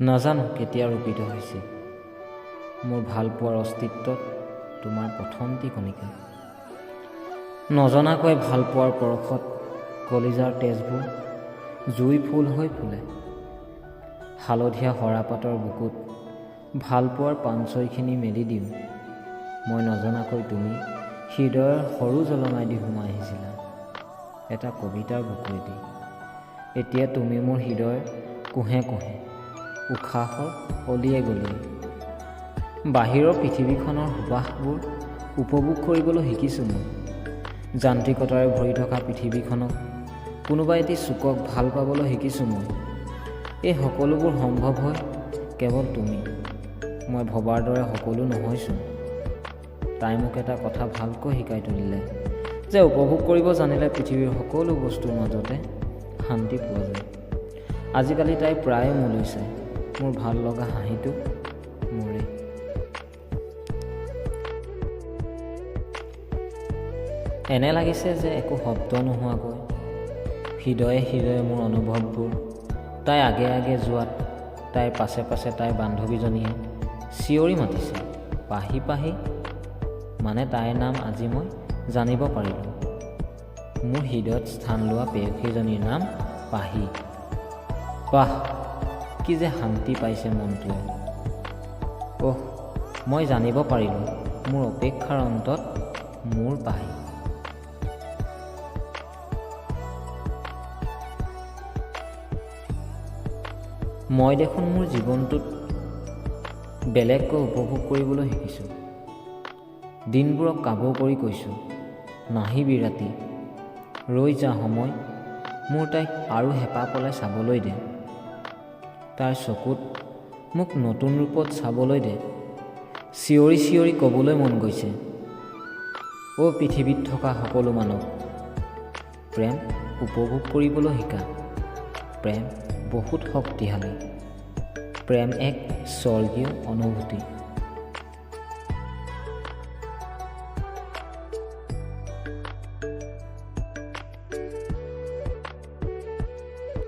নাজানো কেতিয়া ৰূপিত হৈছে মোৰ ভালপোৱাৰ অস্তিত্বত তোমাৰ প্ৰথমটি কণিকা। নজনাকৈ ভালপোৱাৰ পৰশত কলিজাৰ তেজবোৰ জুই ফুল হৈ ফুলে। হালধীয়া সৰাপাতৰ বুকুত ভালপোৱাৰ পাঞ্চৈখিনি মেলি দিওঁ। মই নজনাকৈ তুমি হৃদয়ৰ সৰু জলঙাই দি সোমাই আহিছিলা এটা কবিতাৰ বুকুৱেদি। এতিয়া তুমি মোৰ হৃদয়ৰ কোহে কোহে উশাহৰ অলিয়ে গলিয়ে। বাহিৰৰ পৃথিৱীখনৰ সুবাসবোৰ উপভোগ কৰিবলৈ শিকিছোঁ মই। যান্ত্ৰিকতাৰে ভৰি থকা পৃথিৱীখনক কোনোবা এটি চুকক ভাল পাবলৈ শিকিছোঁ মই। এই সকলোবোৰ সম্ভৱ হয় কেৱল তুমি। মই ভবাৰ দৰে সকলো নহয়চোন। তাই মোক এটা কথা ভালকৈ শিকাই তুলিলে যে উপভোগ কৰিব জানিলে পৃথিৱীৰ সকলো বস্তুৰ মাজতে শান্তি পোৱা যায়। আজিকালি তাই প্ৰায়ে মোলৈ চায়, মোৰ ভাল লগা হাঁহিটো মোৰে। এনে লাগিছে যে একো শব্দ নোহোৱাকৈ হৃদয়ে হৃদয়ে মোৰ অনুভৱবোৰ তাই আগে আগে যোৱাত তাইৰ পাছে পাছে তাইৰ বান্ধৱীজনীয়ে চিঞৰি মাতিছে, পাহি পাহি। মানে তাইৰ নাম আজি মই জানিব পাৰিলোঁ। মোৰ হৃদয়ত স্থান লোৱা প্ৰেয়সীজনীৰ নাম পাহি। বাহ, কি যে শান্তি পাইছে মনটোৱে। অহ, মই জানিব পাৰিলোঁ মোৰ অপেক্ষাৰ অন্তত মোৰ পাহি। মই দেখোন মোৰ জীৱনটোত বেলেগকৈ উপভোগ কৰিবলৈ শিকিছোঁ। দিনবোৰক কাবৌ কৰি কৈছোঁ, নাহিবি ৰাতি, ৰৈ যা সময়, মোৰ তাইক আৰু হেঁপাহ পলাই চাবলৈ দে। তাইৰ চকুত মোক নতুন ৰূপত চাবলৈ দে। চিঞৰি চিঞৰি ক'বলৈ মন গৈছে, অ' পৃথিৱীত থকা সকলো মানুহ, প্ৰেম উপভোগ কৰিবলৈ শিকা। প্ৰেম বহুত শক্তিশালী। প্ৰেম এক স্বৰ্গীয় অনুভূতি।